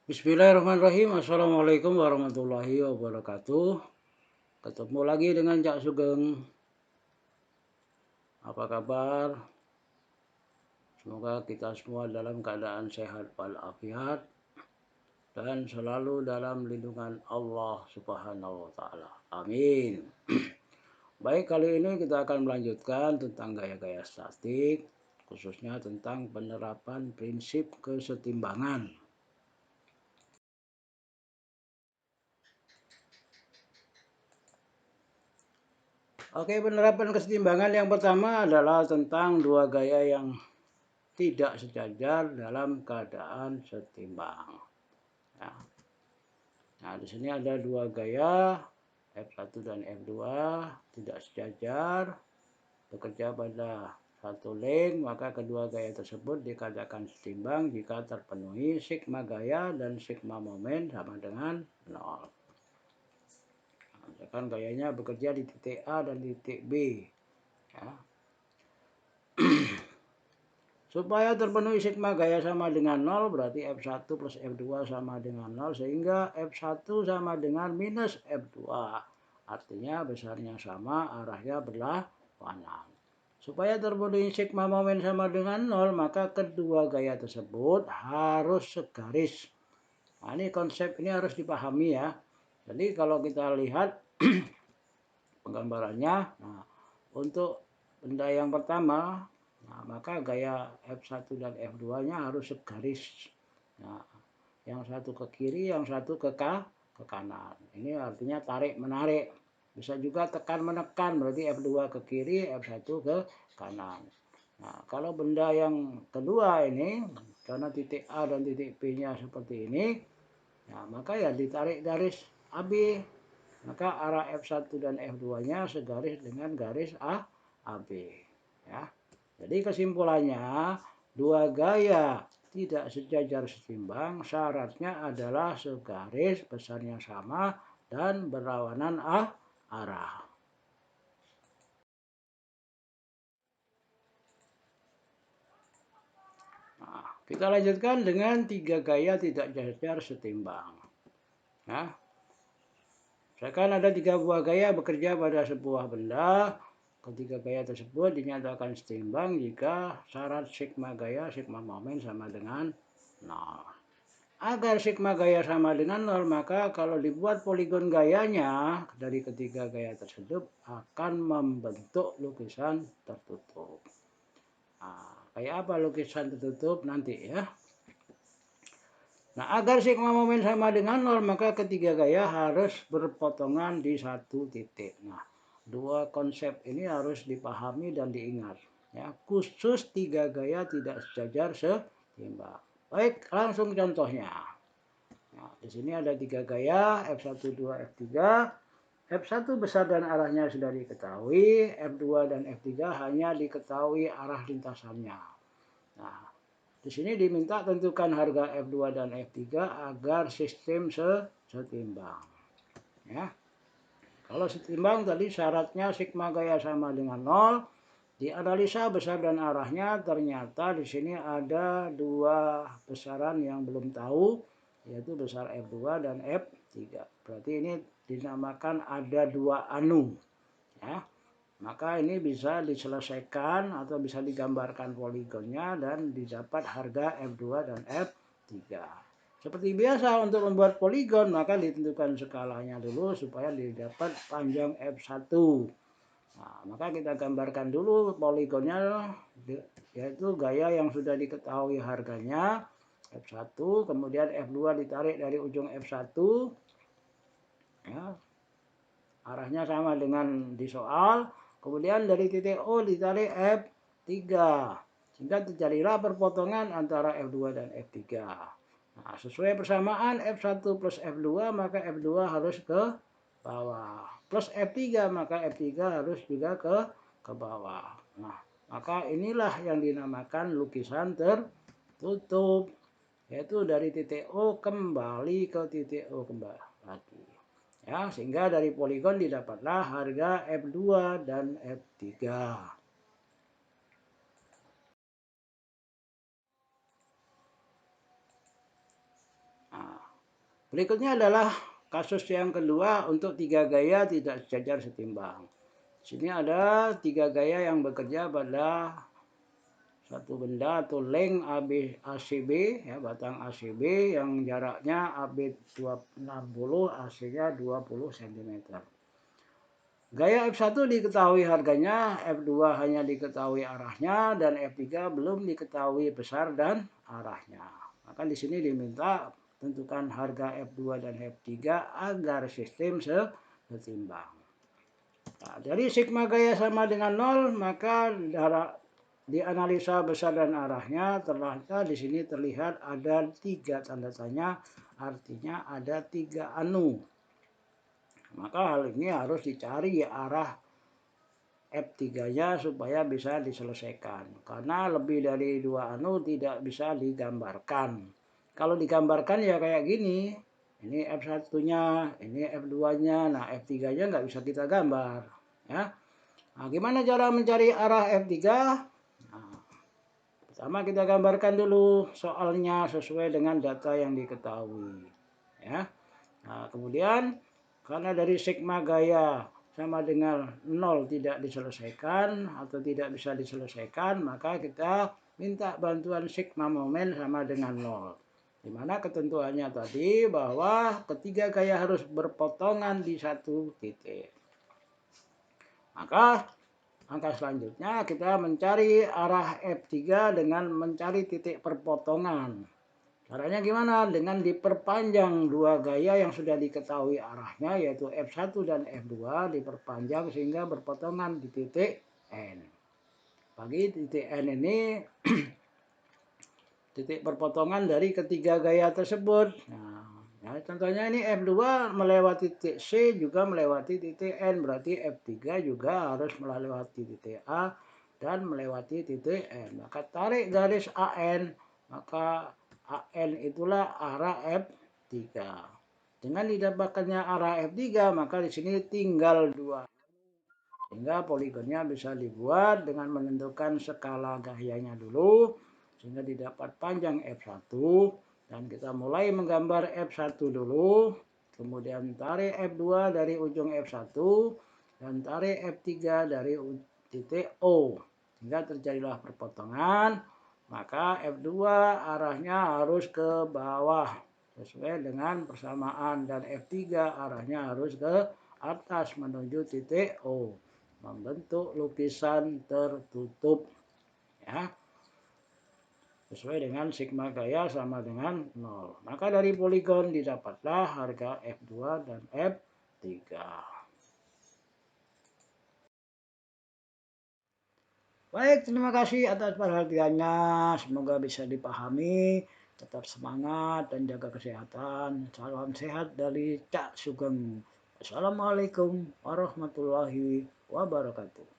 Bismillahirrahmanirrahim. Assalamualaikum warahmatullahi wabarakatuh. Ketemu lagi dengan Cak Sugeng. Apa kabar? Semoga kita semua dalam keadaan sehat walafiat dan selalu dalam lindungan Allah Subhanahu wa taala. Amin. Baik, kali ini kita akan melanjutkan tentang gaya-gaya statik, khususnya tentang penerapan prinsip kesetimbangan. Oke, penerapan kesetimbangan yang pertama adalah tentang dua gaya yang tidak sejajar dalam keadaan setimbang. Nah, di sini ada dua gaya, F1 dan F2, tidak sejajar, bekerja pada satu link, maka kedua gaya tersebut dikatakan setimbang jika terpenuhi sigma gaya dan sigma momen sama dengan 0. Misalkan gayanya bekerja di titik A dan di titik B. Ya. Supaya terpenuhi sigma gaya sama dengan 0, berarti F1 plus F2 sama dengan 0, sehingga F1 sama dengan minus F2. Artinya besarnya sama, arahnya berlawanan. Supaya terpenuhi sigma momen sama dengan 0, maka kedua gaya tersebut harus segaris. Nah, ini konsep ini harus dipahami ya. Jadi kalau kita lihat penggambarannya, nah, untuk benda yang pertama, nah, maka gaya F1 dan F2-nya harus segaris. Nah, yang satu ke kiri, yang satu ke kanan. Ini artinya tarik-menarik. Bisa juga tekan-menekan, berarti F2 ke kiri, F1 ke kanan. Nah, kalau benda yang kedua ini, karena titik A dan titik B-nya seperti ini, nah, maka ya ditarik garis AB. Maka arah F1 dan F2-nya segaris dengan garis AB. Ya. Jadi kesimpulannya, dua gaya tidak sejajar setimbang, syaratnya adalah segaris, besarnya sama, dan berlawanan arah. Nah, kita lanjutkan dengan tiga gaya tidak sejajar setimbang. Nah, misalkan ada tiga buah gaya bekerja pada sebuah benda. Ketiga gaya tersebut dinyatakan setimbang jika syarat sigma gaya, sigma momen sama dengan 0. Agar sigma gaya sama dengan 0, maka kalau dibuat poligon gayanya dari ketiga gaya tersebut akan membentuk lukisan tertutup. Nah, kayak apa lukisan tertutup nanti ya. Nah, agar sigma momen sama dengan 0, maka ketiga gaya harus berpotongan di satu titik. Nah, dua konsep ini harus dipahami dan diingat. Ya, khusus tiga gaya tidak sejajar setimbang. Baik, langsung contohnya. Nah, di sini ada tiga gaya, F1, 2, F3. F1 besar dan arahnya sudah diketahui, F2 dan F3 hanya diketahui arah lintasannya. Nah, di sini diminta tentukan harga F2 dan F3 agar sistem setimbang. Ya. Kalau setimbang tadi syaratnya sigma gaya sama dengan 0. Dianalisa besar dan arahnya, ternyata di sini ada dua besaran yang belum tahu, yaitu besar F2 dan F3. Berarti ini dinamakan ada dua anu. Ya. Maka ini bisa diselesaikan atau bisa digambarkan poligonnya dan didapat harga F2 dan F3. Seperti biasa untuk membuat poligon, maka ditentukan skalanya dulu supaya didapat panjang F1. Nah, maka kita gambarkan dulu poligonnya, yaitu gaya yang sudah diketahui harganya, F1, kemudian F2 ditarik dari ujung F1. Ya, arahnya sama dengan di soal. Kemudian dari titik O ditarik F3. Sehingga terjadilah perpotongan antara F2 dan F3. Nah, sesuai persamaan F1 plus F2, maka F2 harus ke bawah. Plus F3, maka F3 harus juga ke bawah. Nah, maka inilah yang dinamakan lukisan tertutup. Yaitu dari titik O kembali ke titik O kembali lagi. Ya, sehingga dari poligon didapatlah harga F2 dan F3. Nah, Berikutnya adalah kasus yang kedua untuk 3 gaya tidak sejajar setimbang. Di sini ada 3 gaya yang bekerja pada satu benda atau length AB ACB, ya, batang ACB yang jaraknya AB 60, AC-nya 20 cm. Gaya F1 diketahui harganya, F2 hanya diketahui arahnya, dan F3 belum diketahui besar dan arahnya. Maka di sini diminta tentukan harga F2 dan F3 agar sistem setimbang. Nah, dari sigma gaya sama dengan 0, maka dianalisa besar dan arahnya, ternyata di sini terlihat ada 3 tanda tanya, artinya ada 3 anu. Maka hal ini harus dicari arah F3-nya supaya bisa diselesaikan. Karena lebih dari 2 anu tidak bisa digambarkan. Kalau digambarkan ya kayak gini. Ini F1-nya, ini F2-nya, nah F3-nya nggak bisa kita gambar. Ya. Nah, gimana cara mencari arah F3? Nah, pertama kita gambarkan dulu soalnya sesuai dengan data yang diketahui. Ya. Nah, kemudian karena dari sigma gaya sama dengan 0 tidak diselesaikan atau tidak bisa diselesaikan, maka kita minta bantuan sigma momen sama dengan 0. Di mana ketentuannya tadi bahwa ketiga gaya harus berpotongan di satu titik. Maka langkah selanjutnya kita mencari arah F3 dengan mencari titik perpotongan. Caranya gimana? Dengan diperpanjang 2 gaya yang sudah diketahui arahnya, yaitu F1 dan F2, diperpanjang sehingga berpotongan di titik N. Bagi titik N ini titik perpotongan dari ketiga gaya tersebut. Nah, ya, contohnya ini F2 melewati titik C juga melewati titik N, berarti F3 juga harus melewati titik A dan melewati titik N. Maka tarik garis AN, maka AN itulah arah F3. Dengan didapatkannya arah F3, maka di sini tinggal 2. Sehingga poligonnya bisa dibuat dengan menentukan skala gayanya dulu, sehingga didapat panjang F1, dan kita mulai menggambar F1 dulu, kemudian tarik F2 dari ujung F1, dan tarik F3 dari titik O, sehingga terjadilah perpotongan. Maka F2 arahnya harus ke bawah sesuai dengan persamaan, dan F3 arahnya harus ke atas menuju titik O, membentuk lukisan tertutup, ya, sesuai dengan sigma gaya sama dengan 0. Maka dari poligon didapatlah harga F2 dan F3. Baik, terima kasih atas perhatiannya. Semoga bisa dipahami. Tetap semangat dan jaga kesehatan. Salam sehat dari Cak Sugeng. Assalamualaikum warahmatullahi wabarakatuh.